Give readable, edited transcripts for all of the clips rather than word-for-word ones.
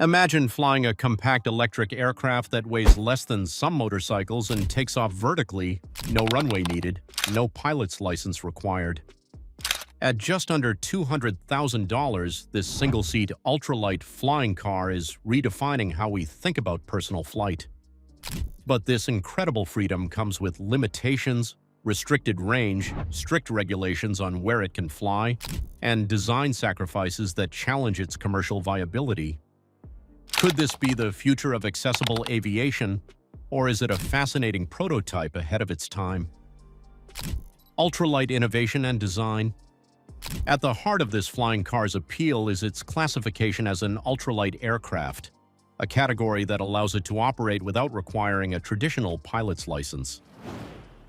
Imagine flying a compact electric aircraft that weighs less than some motorcycles and takes off vertically, no runway needed, no pilot's license required. At just under $200,000, this single-seat ultralight flying car is redefining how we think about personal flight. But this incredible freedom comes with limitations, restricted range, strict regulations on where it can fly, and design sacrifices that challenge its commercial viability. Could this be the future of accessible aviation, or is it a fascinating prototype ahead of its time? Ultralight innovation and design. At the heart of this flying car's appeal is its classification as an ultralight aircraft, a category that allows it to operate without requiring a traditional pilot's license.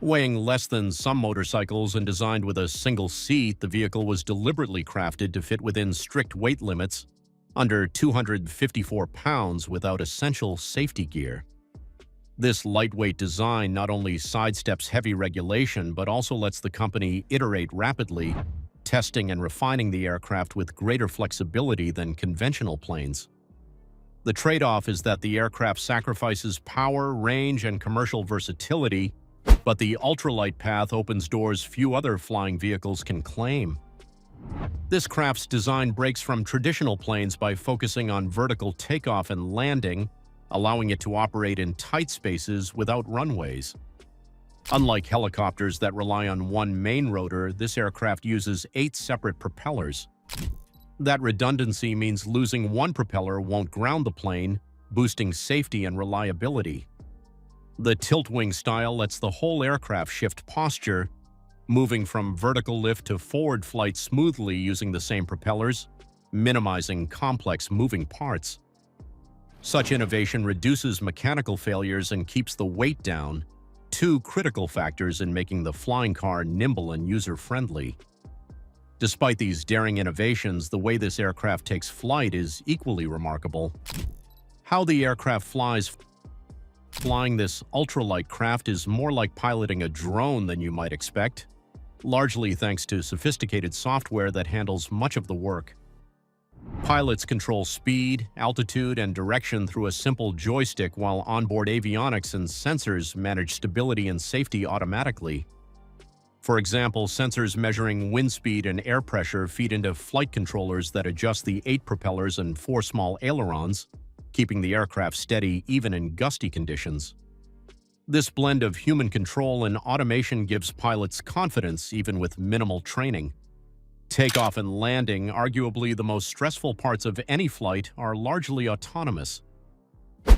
Weighing less than some motorcycles and designed with a single seat, the vehicle was deliberately crafted to fit within strict weight limits, under 254 pounds without essential safety gear. This lightweight design not only sidesteps heavy regulation but also lets the company iterate rapidly, testing and refining the aircraft with greater flexibility than conventional planes. The trade-off is that the aircraft sacrifices power, range, and commercial versatility, but the ultralight path opens doors few other flying vehicles can claim. This craft's design breaks from traditional planes by focusing on vertical takeoff and landing, allowing it to operate in tight spaces without runways. Unlike helicopters that rely on one main rotor, this aircraft uses 8 separate propellers. That redundancy means losing one propeller won't ground the plane, boosting safety and reliability. The tilt-wing style lets the whole aircraft shift posture, moving from vertical lift to forward flight smoothly using the same propellers, minimizing complex moving parts. Such innovation reduces mechanical failures and keeps the weight down, two critical factors in making the flying car nimble and user-friendly. Despite these daring innovations, the way this aircraft takes flight is equally remarkable. How the aircraft flies. Flying this ultralight craft is more like piloting a drone than you might expect, largely thanks to sophisticated software that handles much of the work. Pilots control speed, altitude, and direction through a simple joystick, while onboard avionics and sensors manage stability and safety automatically. For example, sensors measuring wind speed and air pressure feed into flight controllers that adjust the 8 propellers and 4 small ailerons, keeping the aircraft steady even in gusty conditions. This blend of human control and automation gives pilots confidence even with minimal training. Takeoff and landing, arguably the most stressful parts of any flight, are largely autonomous.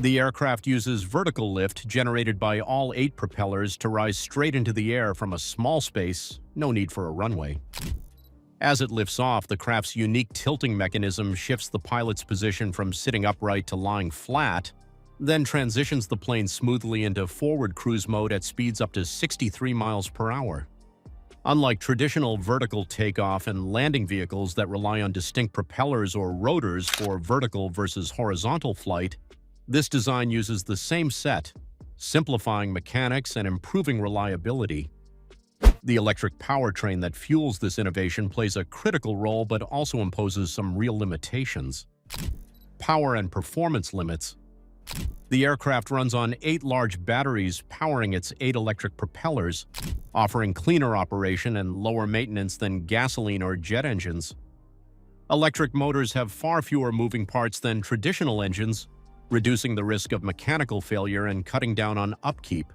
The aircraft uses vertical lift generated by all 8 propellers to rise straight into the air from a small space, no need for a runway. As it lifts off, the craft's unique tilting mechanism shifts the pilot's position from sitting upright to lying flat, then transitions the plane smoothly into forward cruise mode at speeds up to 63 miles per hour. Unlike traditional vertical takeoff and landing vehicles that rely on distinct propellers or rotors for vertical versus horizontal flight, this design uses the same set, simplifying mechanics and improving reliability. The electric powertrain that fuels this innovation plays a critical role but also imposes some real limitations. Power and performance limits. The aircraft runs on 8 large batteries powering its 8 electric propellers, offering cleaner operation and lower maintenance than gasoline or jet engines. Electric motors have far fewer moving parts than traditional engines, reducing the risk of mechanical failure and cutting down on upkeep.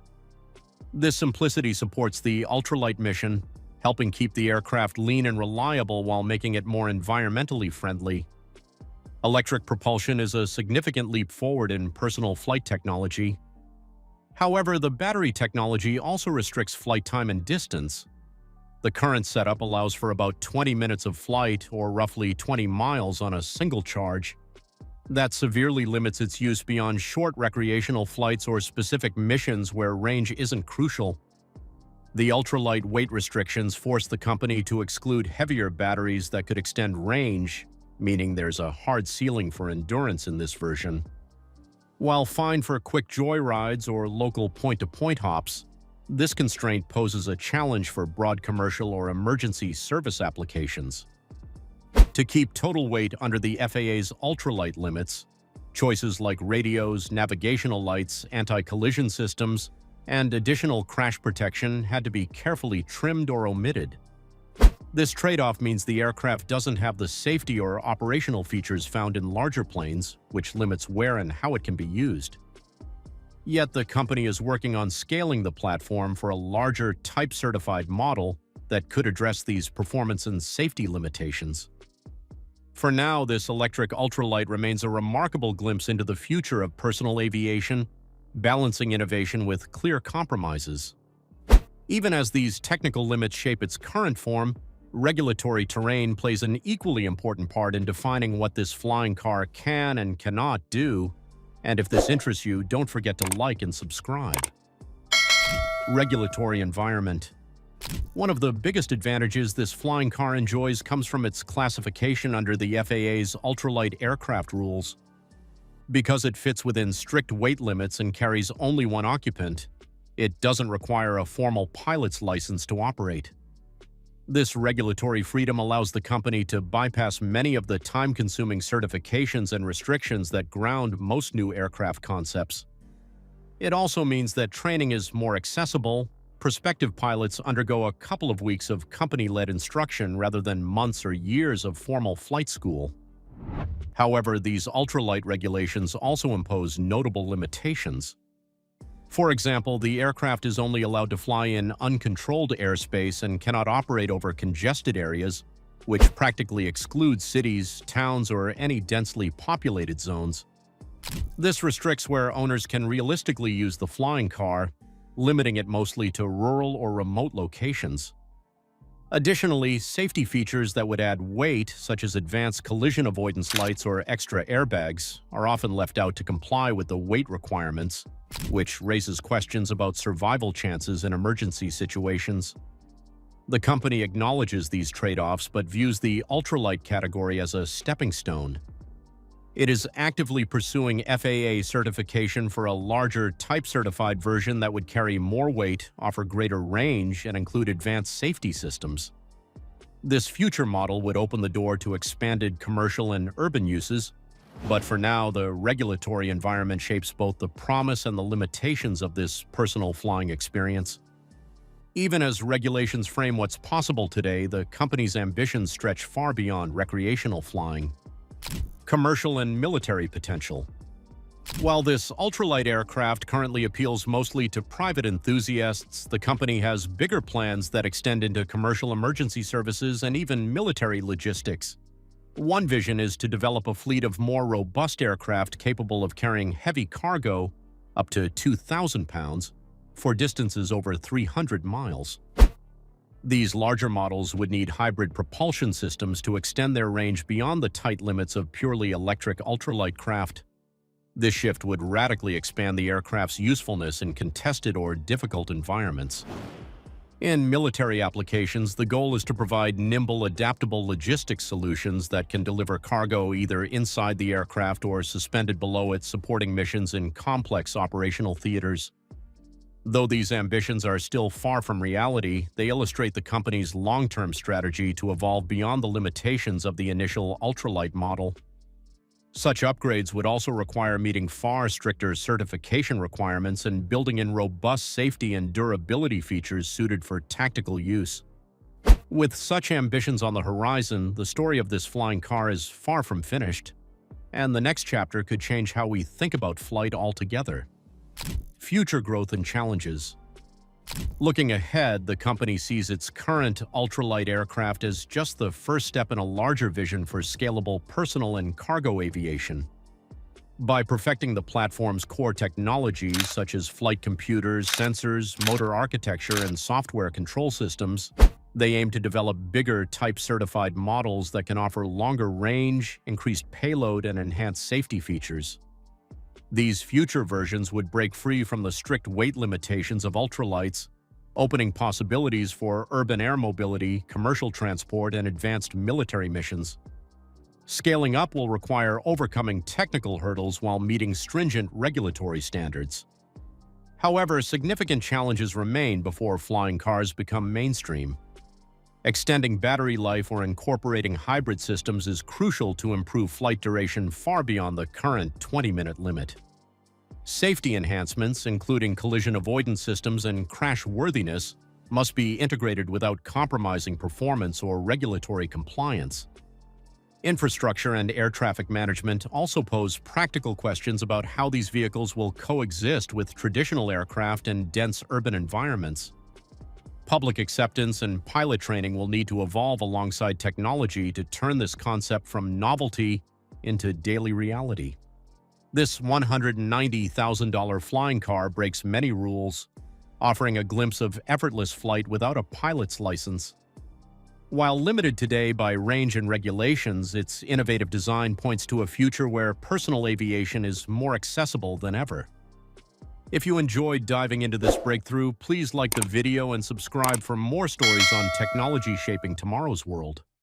This simplicity supports the ultralight mission, helping keep the aircraft lean and reliable while making it more environmentally friendly. Electric propulsion is a significant leap forward in personal flight technology. However, the battery technology also restricts flight time and distance. The current setup allows for about 20 minutes of flight, or roughly 20 miles on a single charge. That severely limits its use beyond short recreational flights or specific missions where range isn't crucial. The ultralight weight restrictions force the company to exclude heavier batteries that could extend range, meaning there's a hard ceiling for endurance in this version. While fine for quick joyrides or local point-to-point hops, this constraint poses a challenge for broad commercial or emergency service applications. To keep total weight under the FAA's ultralight limits, Choices like radios, navigational lights, anti-collision systems, and additional crash protection had to be carefully trimmed or omitted. This trade-off means the aircraft doesn't have the safety or operational features found in larger planes, which limits where and how it can be used. Yet the company is working on scaling the platform for a larger type-certified model that could address these performance and safety limitations. For now, this electric ultralight remains a remarkable glimpse into the future of personal aviation, balancing innovation with clear compromises. Even as these technical limits shape its current form, regulatory terrain plays an equally important part in defining what this flying car can and cannot do. And if this interests you, don't forget to like and subscribe. Regulatory environment. One of the biggest advantages this flying car enjoys comes from its classification under the FAA's ultralight aircraft rules. Because it fits within strict weight limits and carries only one occupant, it doesn't require a formal pilot's license to operate. This regulatory freedom allows the company to bypass many of the time-consuming certifications and restrictions that ground most new aircraft concepts. It also means that training is more accessible. Prospective pilots undergo a couple of weeks of company-led instruction rather than months or years of formal flight school. However, these ultralight regulations also impose notable limitations. For example, the aircraft is only allowed to fly in uncontrolled airspace and cannot operate over congested areas, which practically excludes cities, towns, or any densely populated zones. This restricts where owners can realistically use the flying car, limiting it mostly to rural or remote locations. Additionally, safety features that would add weight, such as advanced collision avoidance lights or extra airbags, are often left out to comply with the weight requirements, which raises questions about survival chances in emergency situations. The company acknowledges these trade-offs but views the ultralight category as a stepping stone. It is actively pursuing FAA certification for a larger type-certified version that would carry more weight, offer greater range, and include advanced safety systems. This future model would open the door to expanded commercial and urban uses, but for now, the regulatory environment shapes both the promise and the limitations of this personal flying experience. Even as regulations frame what's possible today, the company's ambitions stretch far beyond recreational flying. Commercial and military potential. While this ultralight aircraft currently appeals mostly to private enthusiasts, the company has bigger plans that extend into commercial emergency services and even military logistics. One vision is to develop a fleet of more robust aircraft capable of carrying heavy cargo, up to 2,000 pounds, for distances over 300 miles. These larger models would need hybrid propulsion systems to extend their range beyond the tight limits of purely electric ultralight craft. This shift would radically expand the aircraft's usefulness in contested or difficult environments. In military applications, the goal is to provide nimble, adaptable logistics solutions that can deliver cargo either inside the aircraft or suspended below it, supporting missions in complex operational theaters. Though these ambitions are still far from reality, they illustrate the company's long-term strategy to evolve beyond the limitations of the initial ultralight model. Such upgrades would also require meeting far stricter certification requirements and building in robust safety and durability features suited for tactical use. With such ambitions on the horizon, the story of this flying car is far from finished, and the next chapter could change how we think about flight altogether. Future growth and challenges. Looking ahead, the company sees its current ultralight aircraft as just the first step in a larger vision for scalable personal and cargo aviation. By perfecting the platform's core technologies, such as flight computers, sensors, motor architecture, and software control systems, they aim to develop bigger type-certified models that can offer longer range, increased payload, and enhanced safety features. These future versions would break free from the strict weight limitations of ultralights, opening possibilities for urban air mobility, commercial transport, and advanced military missions. Scaling up will require overcoming technical hurdles while meeting stringent regulatory standards. However, significant challenges remain before flying cars become mainstream. Extending battery life or incorporating hybrid systems is crucial to improve flight duration far beyond the current 20-minute limit. Safety enhancements, including collision avoidance systems and crash worthiness, must be integrated without compromising performance or regulatory compliance. Infrastructure and air traffic management also pose practical questions about how these vehicles will coexist with traditional aircraft in dense urban environments. Public acceptance and pilot training will need to evolve alongside technology to turn this concept from novelty into daily reality. This $190,000 flying car breaks many rules, offering a glimpse of effortless flight without a pilot's license. While limited today by range and regulations, its innovative design points to a future where personal aviation is more accessible than ever. If you enjoyed diving into this breakthrough, please like the video and subscribe for more stories on technology shaping tomorrow's world.